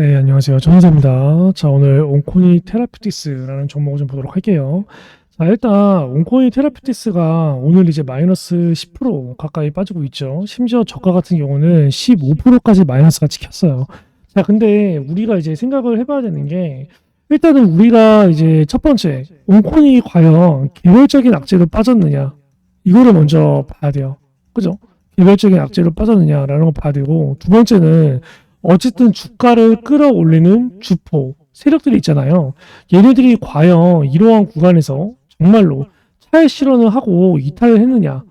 네, 안녕하세요. 전인사입니다. 자, 오늘 온코니 테라피uti스라는 종목을 좀 보도록 할게요. 자, 일단 온코니 테라피uti스가 오늘 이제 마이너스 10% 가까이 빠지고 있죠. 심지어 저가 같은 경우는 15%까지 마이너스가 찍혔어요. 자, 근데 우리가 이제 생각을 해봐야 되는 게 일단은 우리가 이제 첫 번째 온코니 과연 개별적인 악재로 빠졌느냐 이거를 먼저 봐야 돼요. 그죠? 개별적인 악재로 빠졌느냐라는 거 봐야 되고 두 번째는 어쨌든 주가를 끌어올리는 주포 세력들이 있잖아요. 얘네들이 과연 이러한 구간에서 정말로 차익 실현을 하고 이탈을 했느냐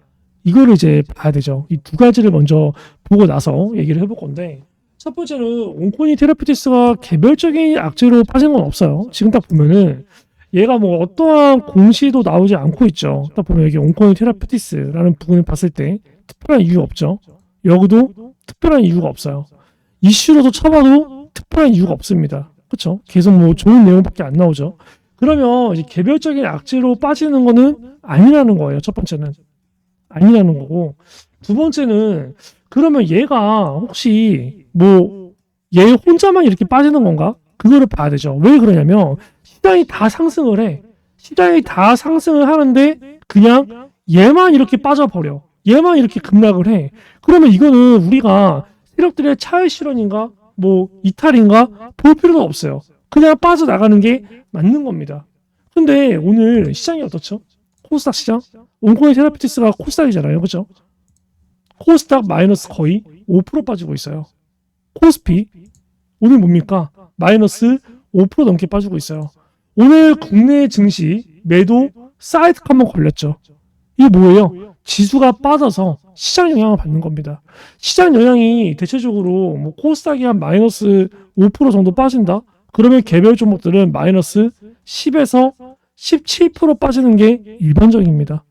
이거를 이제 봐야 되죠. 이 두 가지를 먼저 보고 나서 얘기를 해볼 건데 첫 번째는 온코니 테라피uti스가 개별적인 악재로 빠진 건 없어요. 지금 딱 보면은 얘가 뭐 어떠한 공시도 나오지 않고 있죠. 딱 보면 여기 온코니 테라피uti스라는 부분을 봤을 때 특별한 이유 없죠. 여기도 특별한 이유가 없어요. 이슈로도 쳐봐도 특별한 이유가 없습니다. 그렇죠? 계속 뭐 좋은 내용밖에 안 나오죠. 그러면 이제 개별적인 악재로 빠지는 거는 아니라는 거예요. 첫 번째는 아니라는 거고, 두 번째는 그러면 얘가 혹시 뭐 얘 혼자만 이렇게 빠지는 건가? 그거를 봐야 되죠. 왜 그러냐면 시장이 다 상승을 해. 시장이 다 상승을 하는데 그냥 얘만 이렇게 빠져버려. 얘만 이렇게 급락을 해. 그러면 이거는 우리가 세력들의 차익 실현인가 뭐 이탈인가 볼 필요도 없어요. 그냥 빠져나가는 게 맞는 겁니다. 근데 오늘 시장이 어떻죠? 코스닥 시장? 온코니 테라피uti스가 코스닥이잖아요. 그죠? 코스닥 마이너스 거의 5% 빠지고 있어요. 코스피 오늘 뭡니까? 마이너스 5% 넘게 빠지고 있어요. 오늘 국내 증시 매도 사이드 한번 걸렸죠. 이게 뭐예요? 지수가 빠져서 시장 영향을 받는 겁니다. 시장 영향이 대체적으로 뭐 코스닥이 한 마이너스 5% 정도 빠진다? 그러면 개별 종목들은 마이너스 10에서 17% 빠지는 게 일반적입니다.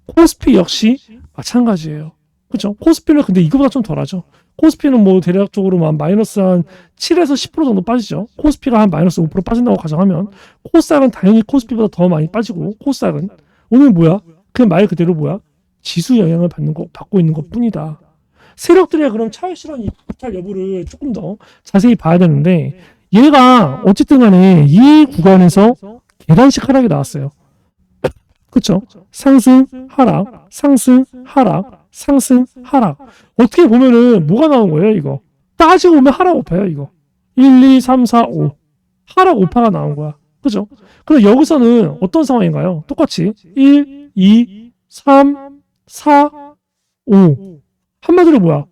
코스피 역시 마찬가지예요. 그렇죠? 코스피는 근데 이거보다 좀 덜하죠. 코스피는 뭐 대략적으로 마이너스 한 7에서 10% 정도 빠지죠. 코스피가 한 마이너스 5% 빠진다고 가정하면 코스닥은 당연히 코스피보다 더 많이 빠지고 코스닥은 오늘 뭐야? 그 말 그대로 뭐야? 지수 영향을 받고 있는 것 뿐이다. 세력들의 그럼 차익 실현 이탈 여부를 조금 더 자세히 봐야 되는데 얘가 어쨌든 간에 이 구간에서 계단식 하락이 나왔어요. 그쵸? 상승, 하락, 상승, 하락, 상승, 하락. 어떻게 보면은 뭐가 나온 거예요, 이거? 따지고 보면 하락 오파예요, 이거. 1, 2, 3, 4, 5. 하락 오파가 나온 거야. 그죠? 그럼 여기서는 어떤 상황인가요? 똑같이 1, 2, 3, 4, 5. 한마디로 뭐야?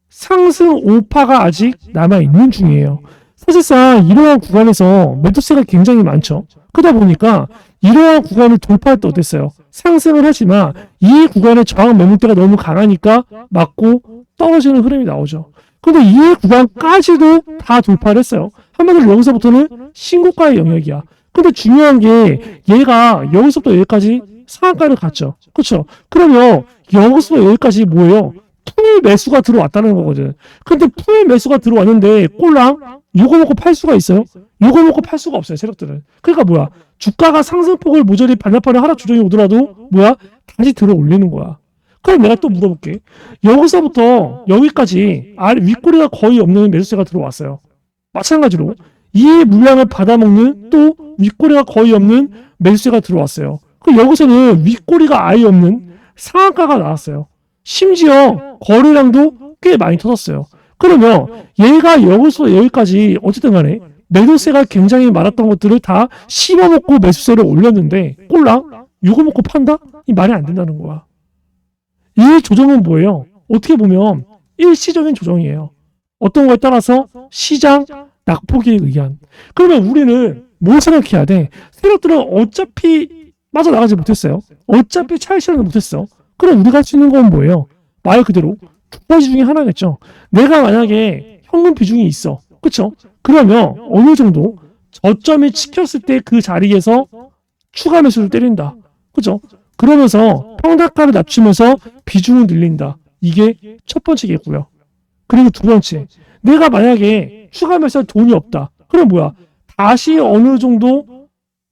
상승 오파가 아직 남아있는 중이에요. 사실상 이러한 구간에서 매도세가 굉장히 많죠. 그러다 보니까 이러한 구간을 돌파할 때 어땠어요? 상승을 하지만 이 구간의 저항 매물대가 너무 강하니까 맞고 떨어지는 흐름이 나오죠. 근데 이 구간까지도 다 돌파를 했어요. 한마디로 여기서부터는 신고가의 영역이야. 근데 중요한 게 얘가 여기서부터 여기까지 상한가를 갔죠. 그렇죠? 그러면 여기서부터 여기까지 뭐예요? 풀 매수가 들어왔다는 거거든. 근데 풀 매수가 들어왔는데 꼴랑 요거 먹고 팔 수가 있어요? 요거 먹고 팔 수가 없어요. 세력들은. 그러니까 뭐야? 주가가 상승폭을 모조리 반납하는 하락 조정이 오더라도 뭐야? 다시 들어 올리는 거야. 그럼 내가 또 물어볼게. 여기서부터 여기까지 윗꼬리가 거의 없는 매수세가 들어왔어요. 마찬가지로 이 물량을 받아먹는 또 윗꼬리가 거의 없는 매수세가 들어왔어요. 그럼 여기서는 윗꼬리가 아예 없는 상한가가 나왔어요. 심지어 거래량도 꽤 많이 터졌어요. 그러면 얘가 여기서 여기까지 어쨌든 간에 매도세가 굉장히 많았던 것들을 다 씹어먹고 매수세를 올렸는데 꼴랑 이거 먹고 판다? 이 말이 안 된다는 거야. 이 조정은 뭐예요? 어떻게 보면 일시적인 조정이에요. 어떤 거에 따라서 시장 낙폭에 의한. 그러면 우리는 뭘 생각해야 돼? 세력들은 어차피 빠져나가지 못했어요. 어차피 차익 실현을 못했어. 그럼 우리가 할 수 있는 건 뭐예요? 말 그대로 두 가지 중에 하나겠죠. 내가 만약에 현금 비중이 있어. 그쵸? 그러면 어느 정도 저점이 찍혔을 때 그 자리에서 추가 매수를 때린다. 그죠? 그러면서 평단가를 낮추면서 비중을 늘린다. 이게 첫 번째겠고요. 그리고 두 번째, 내가 만약에 추가 매수할 돈이 없다. 그럼 뭐야? 다시 어느 정도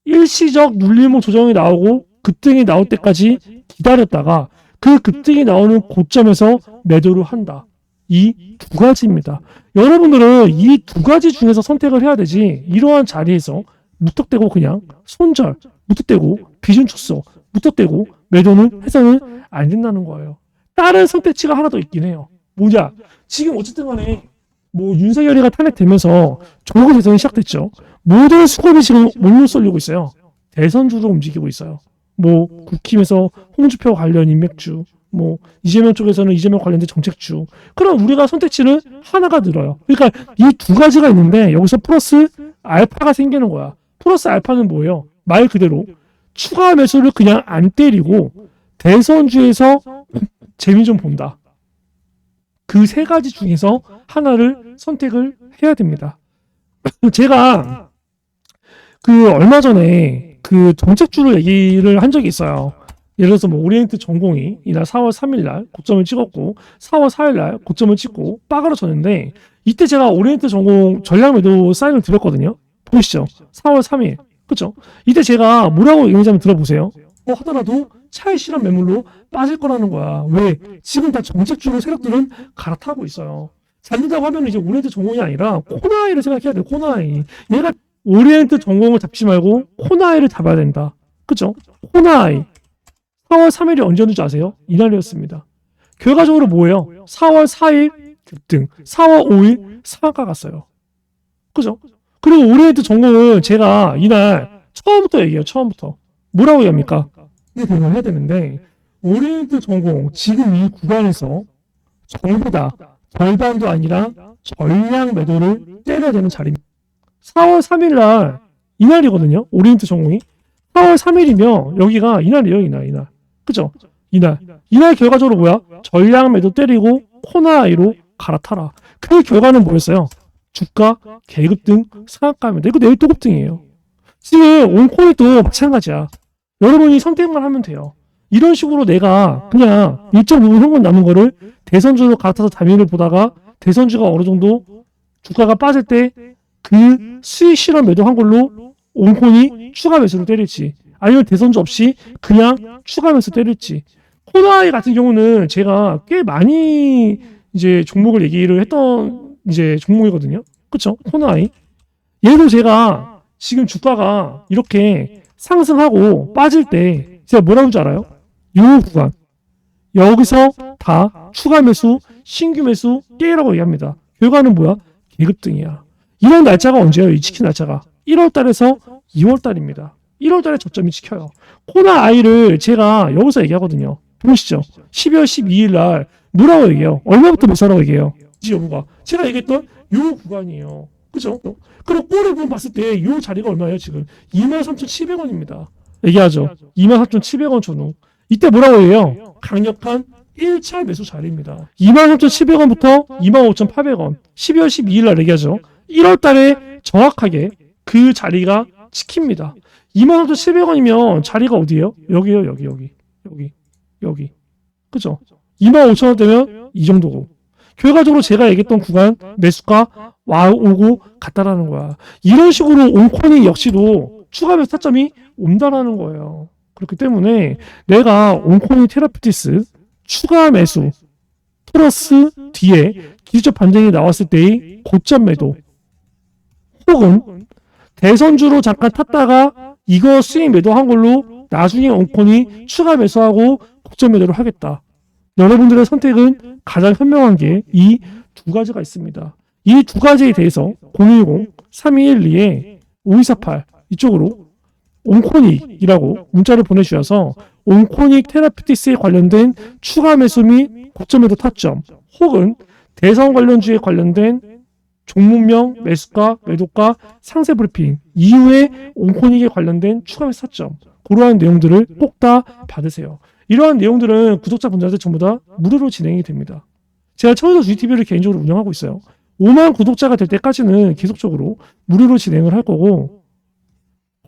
일시적 눌림목 조정이 나오고 급등이 나올 때까지 기다렸다가 그 급등이 나오는 고점에서 매도를 한다. 이 두 가지입니다. 여러분들은 이 두 가지 중에서 선택을 해야 되지, 이러한 자리에서 무턱대고 그냥 손절, 무턱대고 비중 축소, 무턱대고 매도는 해서는 안 된다는 거예요. 다른 선택지가 하나 더 있긴 해요. 뭐냐? 지금 어쨌든 간에 뭐 윤석열이가 탄핵되면서 조국 대선이 시작됐죠. 모든 수급이 지금 뭘로 쏠리고 있어요? 대선주로 움직이고 있어요. 뭐 국힘에서 홍준표 관련 인맥주, 뭐 이재명 쪽에서는 이재명 관련된 정책주. 그럼 우리가 선택지는 하나가 늘어요. 그러니까 이 두 가지가 있는데 여기서 플러스 알파가 생기는 거야. 플러스 알파는 뭐예요? 말 그대로 추가 매수를 그냥 안 때리고 대선주에서 재미 좀 본다. 그 세 가지 중에서 하나를 선택을 해야 됩니다. 제가 그 얼마 전에 그 정책주를 얘기를 한 적이 있어요. 예를 들어서 뭐 오리엔트 전공이 이날 4월 3일 날 고점을 찍었고 4월 4일 날 고점을 찍고 빠그러졌는데, 이때 제가 오리엔트 전공 전략 매도 사인을 드렸거든요. 보시죠. 4월 3일. 그죠? 이때 제가 뭐라고 얘기했냐면 들어보세요. 하더라도 차익 실현 매물로 빠질 거라는 거야. 왜? 지금 다 정책주로 세력들은 갈아타고 있어요. 잡는다고 하면 이제 오리엔트 전공이 아니라 코나이를 생각해야 돼요. 코나이. 얘가 오리엔트 전공을 잡지 말고 코나이를 잡아야 된다. 그죠? 코나이. 4월 3일이 언제였는지 아세요? 이날이었습니다. 결과적으로 뭐예요? 4월 4일 급등, 4월 5일 상한가 갔어요. 그죠? 그리고 오리엔트 전공은 제가 이날 처음부터 얘기해요. 처음부터. 뭐라고 얘기합니까? 이거 해야 되는데, 오리엔트 전공 지금 이 구간에서 전부 다 절반도 아니라 전량 매도를 때려야 되는 자리입니다. 4월 3일 날 이날이거든요. 오리엔트 전공이 4월 3일이면 여기가 이날이에요. 이날. 그죠? 이날 결과적으로 뭐야? 전량 매도 때리고 코나이로 갈아타라. 그 결과는 뭐였어요? 주가 계급등 상한가입니다. 이거 내일 또 급등이에요. 지금 온코인도 마찬가지야. 여러분이 선택만 하면 돼요. 이런 식으로 내가 그냥 일정 부분 현금 남은 거를 대선주로 갈아타서 단위를 보다가 대선주가 어느 정도 주가가 빠질 때 그 수익 실현 매도한 걸로 온코인이 추가 매수를 때릴지, 아니면 대선주 없이 그냥 추가 매수 때릴지. 코나이 같은 경우는 제가 꽤 많이 이제 종목을 얘기를 했던 이제 종목이거든요. 그쵸? 코나이. 얘도 제가 지금 주가가 이렇게 상승하고 빠질 때 제가 뭐라고 줄 알아요? 요 구간. 여기서 다 추가 매수, 신규 매수 깨라고 얘기합니다. 결과는 뭐야? 계급등이야. 이런 날짜가 언제예요? 이 지킨 날짜가 1월 달에서 2월 달입니다. 1월 달에 저점이 지켜요. 코나이를 제가 여기서 얘기하거든요. 보시죠. 12월 12일 날 뭐라고 얘기해요? 얼마부터 매수하라고 얘기해요? 이 여부가. 제가 얘기했던 요 구간이에요. 그죠? 그리고 꼬리 부분 봤을 때 요 자리가 얼마예요? 지금 23,700원입니다. 얘기하죠. 23,700원 전후. 이때 뭐라고 해요? 강력한 1차 매수 자리입니다. 23,700원부터 25,800원. 12월 12일 날 얘기하죠. 1월 달에 정확하게 그 자리가 지킵니다. 23,700원이면 자리가 어디예요? 여기요, 여기. 그죠? 25,000원 되면 이 정도고. 결과적으로 제가 얘기했던 구간 매수가 오고 갔다라는 거야. 이런 식으로 온코인 역시도 추가 매수 타점이 온다라는 거예요. 그렇기 때문에 내가 온코인 테라피티스 추가 매수 플러스 뒤에 기술적 반등이 나왔을 때의 고점 매도, 혹은 대선주로 잠깐 탔다가 이거 수익 매도한 걸로 나중에 온코인이 추가 매수하고 고점 매도를 하겠다. 여러분들의 선택은 가장 현명한 게 이 두 가지가 있습니다. 이 두 가지에 대해서 010-3212-5248 이쪽으로 온코닉이라고 문자를 보내주셔서 온코닉 테라피티스에 관련된 추가 매수 및 고점 매도 타점, 혹은 대선 관련주에 관련된 종목명, 매수가, 매도가, 상세 브리핑 이후에 온코닉에 관련된 추가 매수 타점, 그러한 내용들을 꼭 다 받으세요. 이러한 내용들은 구독자분들한테 전부 다 무료로 진행이 됩니다. 제가 청해서 GTV를 개인적으로 운영하고 있어요. 5만 구독자가 될 때까지는 계속적으로 무료로 진행을 할 거고,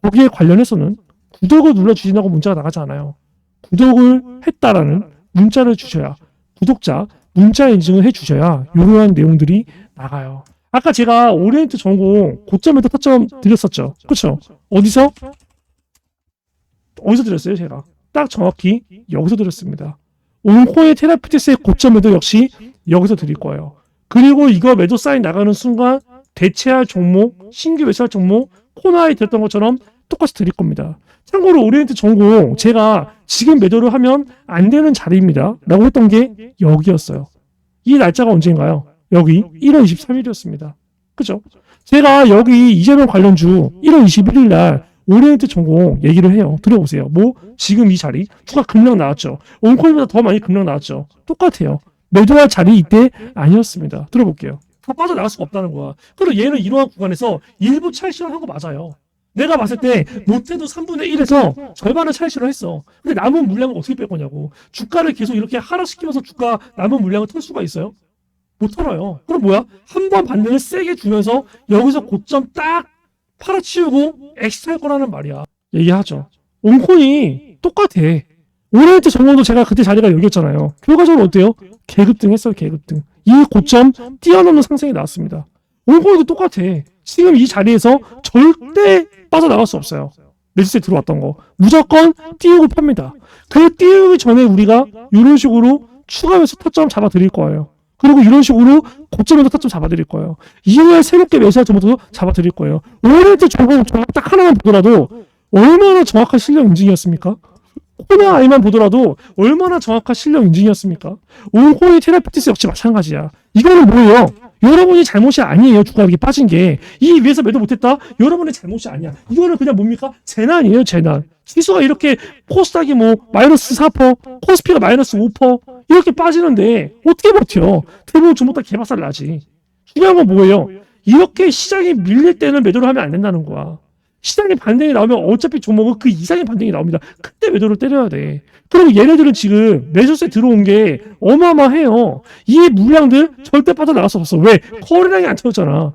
거기에 관련해서는 구독을 눌러주신다고 문자가 나가지 않아요. 구독을 했다라는 문자를 주셔야, 구독자 문자 인증을 해주셔야 이러한 내용들이 나가요. 아까 제가 오리엔트 전공 고점에도 타점 드렸었죠. 그렇죠? 어디서 드렸어요? 제가 딱 정확히 여기서 드렸습니다. 온코인 테라피티스의 고점 매도 역시 여기서 드릴 거예요. 그리고 이거 매도 사인 나가는 순간 대체할 종목, 신규 매수할 종목, 코너에 들었던 것처럼 똑같이 드릴 겁니다. 참고로 오리엔트 전공 제가 지금 매도를 하면 안 되는 자리입니다. 라고 했던 게 여기였어요. 이 날짜가 언제인가요? 여기 1월 23일이었습니다. 그죠? 제가 여기 이재명 관련주 1월 21일 날 오리엔트 전공 얘기를 해요. 들어보세요. 뭐 지금 이 자리 추가 급락 나왔죠. 온코인보다 더 많이 급락 나왔죠. 똑같아요. 매도할 자리 이때 아니었습니다. 들어볼게요. 더 빠져나갈 수가 없다는 거야. 그리고 얘는 이러한 구간에서 일부 차익 실현한 거 맞아요. 내가 봤을 때 못해도 3분의 1에서 절반은 차익 실현했어. 근데 남은 물량을 어떻게 뺄 거냐고. 주가를 계속 이렇게 하락시키면서 주가 남은 물량을 털 수가 있어요? 못 털어요. 그럼 뭐야? 한 번 반등을 세게 주면서 여기서 고점 딱 팔아치우고 엑스할 거라는 말이야. 얘기하죠. 온코인이 똑같아. 오리엔트 전공도 제가 그때 자리가 여기였잖아요. 결과적으로 어때요? 계급등 했어요. 계급등. 이 고점 뛰어넘는 상승이 나왔습니다. 온코인도 똑같아. 지금 이 자리에서 절대 빠져나갈 수 없어요. 매수세 들어왔던 거. 무조건 띄우고 팝니다. 그 띄우기 전에 우리가 이런 식으로 추가 매수 타점 잡아드릴 거예요. 그리고 이런 식으로 고점에서 타점 잡아드릴 거예요. 이후에 새롭게 매수할 점도 잡아드릴 거예요. 오리엔트 전공 딱 하나만 보더라도 얼마나 정확한 실력 인증이었습니까? 코너 아이만 보더라도 얼마나 정확한 실력 인증이었습니까? 온코인 테라피티스 역시 마찬가지야. 이거는 뭐예요? 여러분이 잘못이 아니에요. 주가가 이렇게 빠진 게. 이 위에서 매도 못했다? 여러분의 잘못이 아니야. 이거는 그냥 뭡니까? 재난이에요. 재난. 지수가 이렇게 코스닥이 뭐 마이너스 4%, 코스피가 마이너스 5% 이렇게 빠지는데 어떻게 버텨? 대부분 전부 다 개박살 나지. 중요한 건 뭐예요? 이렇게 시장이 밀릴 때는 매도를 하면 안 된다는 거야. 시장의 반등이 나오면 어차피 종목은 그 이상의 반등이 나옵니다. 그때 매도를 때려야 돼. 그리고 얘네들은 지금 매수세 들어온 게 어마어마해요. 이 물량들 절대 빠져나갈 수 없어. 왜? 거래량이 안 터졌잖아.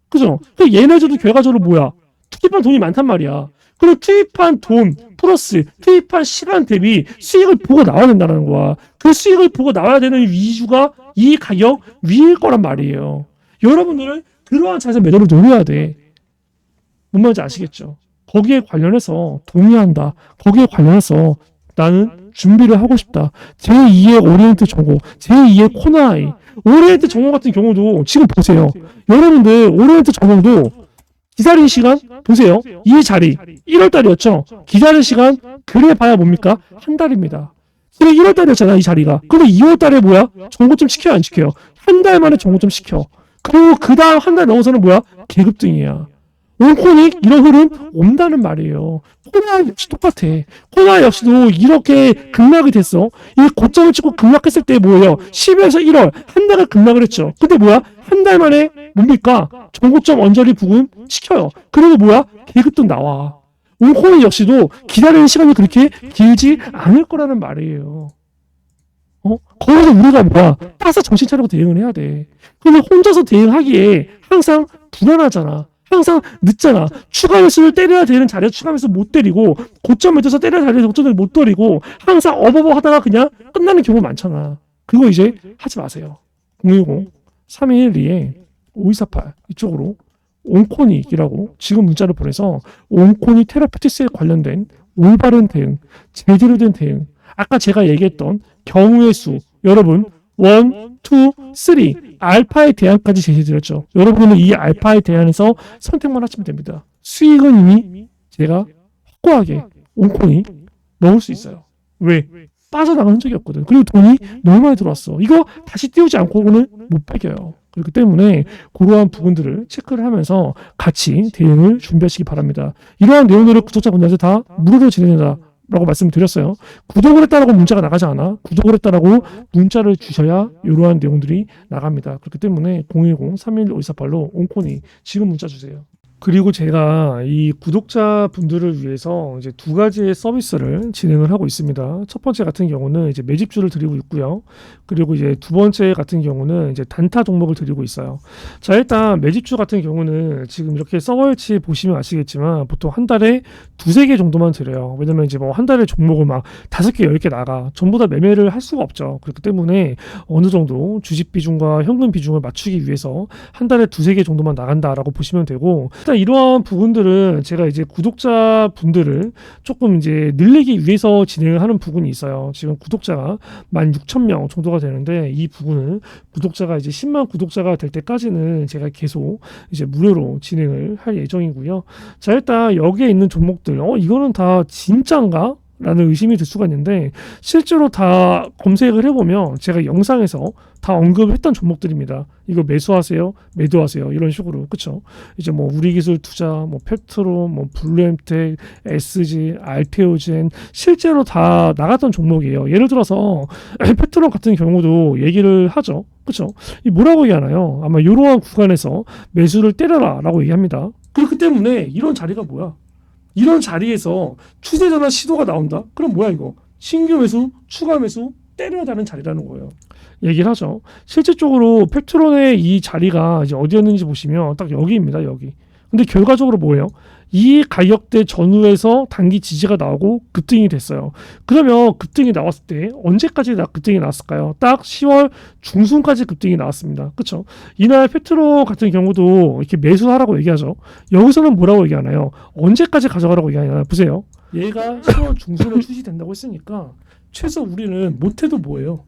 그죠? 그 얘네들도 결과적으로 뭐야? 투입한 돈이 많단 말이야. 그리고 투입한 돈 플러스 투입한 시간 대비 수익을 보고 나와야 된다는 거야. 그 수익을 보고 나와야 되는 위주가 이 가격 위일 거란 말이에요. 여러분들은 그러한 차에서 매도를 노려야 돼. 뭔 말인지 아시겠죠? 거기에 관련해서 동의한다. 거기에 관련해서 나는 준비를 하고 싶다. 제2의 오리엔트 전공, 제2의 코나이. 오리엔트 전공 같은 경우도 지금 보세요. 여러분들 오리엔트 전공도 기다린 시간 보세요. 이 자리 1월 달이었죠. 기다린 시간 그래 봐야 뭡니까? 한 달입니다. 지금 1월 달이었잖아 이 자리가. 근데 2월 달에 뭐야? 정고점 시켜요 안 시켜요? 한 달 만에 정고점 시켜. 그리고 그 다음 한 달 넘어서는 뭐야? 계급등이야. 온코인 이런 흐름 온다는 말이에요. 코나 역시 똑같아. 코나 역시도 이렇게 급락이 됐어. 이 고점을 찍고 급락했을 때 뭐예요? 10에서 1월 한 달을 급락을 했죠. 근데 뭐야? 한 달 만에 뭡니까? 전고점 언저리 부근 시켜요. 그리고 뭐야? 계급등 나와. 온코인 역시도 기다리는 시간이 그렇게 길지 않을 거라는 말이에요. 거기서 우리가 뭐야? 따서 정신 차리고 대응을 해야 돼. 근데 혼자서 대응하기에 항상 불안하잖아. 항상 늦잖아. 추가 매수를 때려야 되는 자리에서 추가 매수 못 때리고 고점 매수해서 때려야 자리에서 고점을 못 때리고 항상 어버버 하다가 그냥 끝나는 경우 많잖아. 그거 이제 하지 마세요. 010-3212-5248 이쪽으로 온코닉이라고 지금 문자를 보내서 온코닉 테라피티스에 관련된 올바른 대응, 제대로 된 대응, 아까 제가 얘기했던 경우의 수, 여러분 1, 2, 3 알파의 대안까지 제시드렸죠. 여러분은 이 알파의 대안에서 선택만 하시면 됩니다. 수익은 이미 제가 확고하게 온코인 넣을 수 있어요. 왜? 빠져나간 흔적이 없거든. 그리고 돈이 너무 많이 들어왔어. 이거 다시 띄우지 않고는 못 빼겨요. 그렇기 때문에 그러한 부분들을 체크를 하면서 같이 대응을 준비하시기 바랍니다. 이러한 내용들을 구독자분들한테 다 무료로 진행한다 라고 말씀드렸어요. 구독을 했다라고 문자가 나가지 않아. 구독을 했다라고 문자를 주셔야 이러한 내용들이 나갑니다. 그렇기 때문에 010-311-5448로 온코니 지금 문자 주세요. 그리고 제가 이 구독자분들을 위해서 이제 두 가지의 서비스를 진행을 하고 있습니다. 첫 번째 같은 경우는 이제 매집주를 드리고 있고요. 그리고 이제 두 번째 같은 경우는 이제 단타 종목을 드리고 있어요. 자, 일단 매집주 같은 경우는 지금 이렇게 서버일치 보시면 아시겠지만 보통 한 달에 두세 개 정도만 드려요. 왜냐면 이제 뭐 한 달에 종목을 막 5개, 10개 나가. 전부 다 매매를 할 수가 없죠. 그렇기 때문에 어느 정도 주식 비중과 현금 비중을 맞추기 위해서 한 달에 두세 개 정도만 나간다라고 보시면 되고, 일단 일단 이러한 부분들은 제가 이제 구독자 분들을 조금 이제 늘리기 위해서 진행을 하는 부분이 있어요. 지금 구독자가 16,000명 정도가 되는데 이 부분은 구독자가 이제 10만 구독자가 될 때까지는 제가 계속 이제 무료로 진행을 할 예정이고요. 자, 일단 여기에 있는 종목들, 이거는 다 진짠가? 라는 의심이 들 수가 있는데 실제로 다 검색을 해보면 제가 영상에서 다 언급했던 종목들입니다. 이거 매수하세요, 매도하세요 이런 식으로. 그쵸? 이제 뭐 우리기술 투자, 뭐 펩트론, 뭐 블루엠텍, SG, 알테오젠 실제로 다 나갔던 종목이에요. 예를 들어서 펩트론 같은 경우도 얘기를 하죠. 그쵸? 이 뭐라고 얘기하나요? 아마 이러한 구간에서 매수를 때려라 라고 얘기합니다. 그렇기 때문에 이런 자리가 뭐야? 이런 자리에서 추세 전환 시도가 나온다? 그럼 뭐야 이거? 신규 매수, 추가 매수 때려야 되는 자리라는 거예요. 얘기를 하죠. 실질적으로 펩트론의 이 자리가 이제 어디였는지 보시면 딱 여기입니다. 여기. 근데 결과적으로 뭐예요? 이 가격대 전후에서 단기 지지가 나오고 급등이 됐어요. 그러면 급등이 나왔을 때 언제까지 급등이 나왔을까요? 딱 10월 중순까지 급등이 나왔습니다. 그렇죠? 이날 펩트론 같은 경우도 이렇게 매수하라고 얘기하죠. 여기서는 뭐라고 얘기하나요? 언제까지 가져가라고 얘기하나요? 보세요. 얘가 10월 중순에 출시된다고 했으니까 최소 우리는 못해도 뭐예요?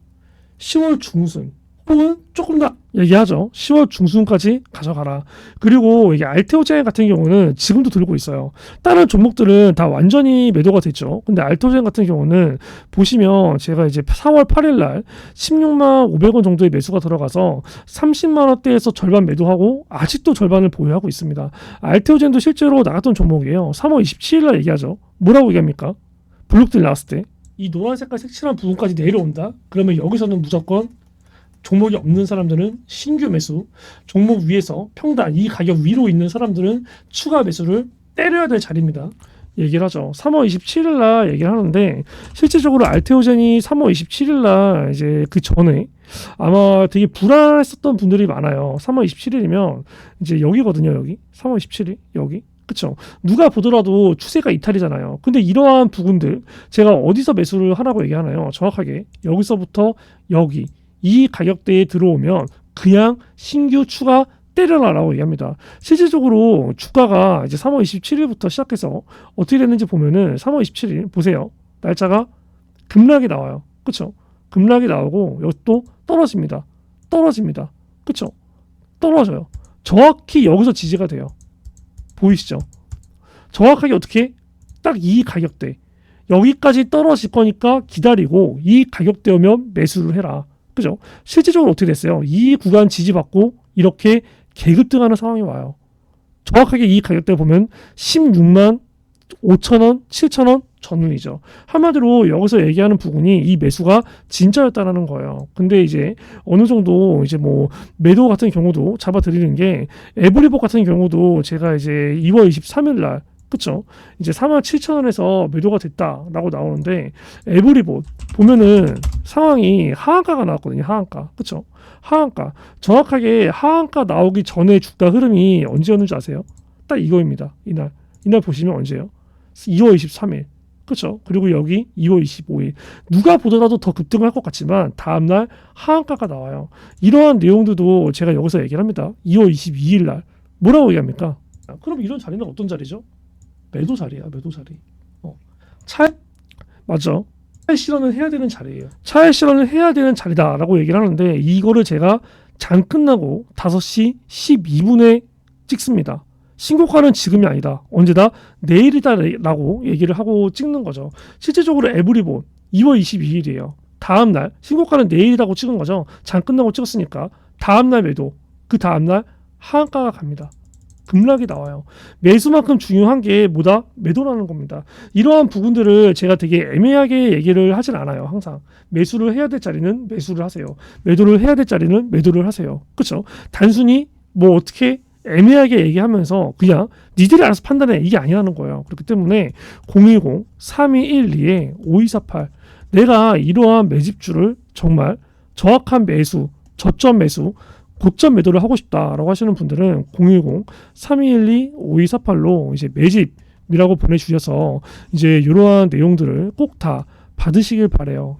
10월 중순 혹은 조금 더 얘기하죠. 10월 중순까지 가져가라. 그리고 이게 알테오젠 같은 경우는 지금도 들고 있어요. 다른 종목들은 다 완전히 매도가 됐죠. 근데 알테오젠 같은 경우는 보시면 제가 이제 4월 8일 날 16만 500원 정도의 매수가 들어가서 30만 원대에서 절반 매도하고 아직도 절반을 보유하고 있습니다. 알테오젠도 실제로 나갔던 종목이에요. 3월 27일 날 얘기하죠. 뭐라고 얘기합니까? 블록들 나왔을 때 이 노란 색깔 색칠한 부분까지 내려온다? 그러면 여기서는 무조건 종목이 없는 사람들은 신규 매수, 종목 위에서 평단 이 가격 위로 있는 사람들은 추가 매수를 때려야 될 자리입니다. 얘기를 하죠. 3월 27일 날 얘기를 하는데 실질적으로 알테오젠이 3월 27일 날 이제 그 전에 아마 되게 불안했었던 분들이 많아요. 3월 27일이면 이제 여기거든요. 여기 3월 27일 여기. 그쵸? 누가 보더라도 추세가 이탈이잖아요. 근데 이러한 부분들 제가 어디서 매수를 하라고 얘기하나요? 정확하게 여기서부터 여기 이 가격대에 들어오면 그냥 신규 추가 때려라라고 얘기합니다. 실질적으로 주가가 이제 3월 27일부터 시작해서 어떻게 됐는지 보면은 3월 27일 보세요. 날짜가 급락이 나와요. 그쵸? 급락이 나오고 여기 또 떨어집니다. 떨어집니다. 그쵸? 떨어져요. 정확히 여기서 지지가 돼요. 보이시죠? 정확하게 어떻게? 딱 이 가격대. 여기까지 떨어질 거니까 기다리고 이 가격대 오면 매수를 해라. 그죠? 실질적으로 어떻게 됐어요? 이 구간 지지받고 이렇게 개급등하는 상황이 와요. 정확하게 이 가격대 보면 16만 5천원, 7천원 전후이죠. 한마디로 여기서 얘기하는 부분이 이 매수가 진짜였다라는 거예요. 근데 이제 어느 정도 이제 뭐 매도 같은 경우도 잡아드리는 게 에브리복 같은 경우도 제가 이제 2월 23일 날 그쵸? 이제 47,000원에서 매도가 됐다라고 나오는데 에브리봇 보면은 상황이 하한가가 나왔거든요. 하한가. 그쵸? 하한가. 정확하게 하한가 나오기 전에 주가 흐름이 언제였는지 아세요? 딱 이거입니다. 이날 보시면 언제예요? 2월 23일. 그렇죠. 그리고 여기 2월 25일. 누가 보더라도 더 급등할 것 같지만 다음날 하한가가 나와요. 이러한 내용들도 제가 여기서 얘기를 합니다. 2월 22일 날. 뭐라고 얘기합니까? 그럼 이런 자리는 어떤 자리죠? 매도 자리야. 매도 자리. 맞죠. 차익 실현을 해야 되는 자리예요. 차익 실현을 해야 되는 자리다라고 얘기를 하는데 이거를 제가 장 끝나고 5시 12분에 찍습니다. 신고가는 지금이 아니다. 언제다? 내일이다라고 얘기를 하고 찍는 거죠. 실질적으로 에브리본 2월 22일이에요. 다음날 신고가는 내일이라고 찍은 거죠. 장 끝나고 찍었으니까 다음날 매도, 그 다음날 하한가가 갑니다. 급락이 나와요. 매수만큼 중요한 게 뭐다? 매도라는 겁니다. 이러한 부분들을 제가 되게 애매하게 얘기를 하진 않아요. 항상 매수를 해야 될 자리는 매수를 하세요. 매도를 해야 될 자리는 매도를 하세요. 그렇죠? 단순히 뭐 어떻게 애매하게 얘기하면서 그냥 니들이 알아서 판단해 이게 아니라는 거예요. 그렇기 때문에 010-3212-5248 내가 이러한 매집주를 정말 정확한 매수, 저점 매수, 고점 매도를 하고 싶다라고 하시는 분들은 010-3212-5248로 이제 매집이라고 보내주셔서 이제 이러한 내용들을 꼭 다 받으시길 바래요.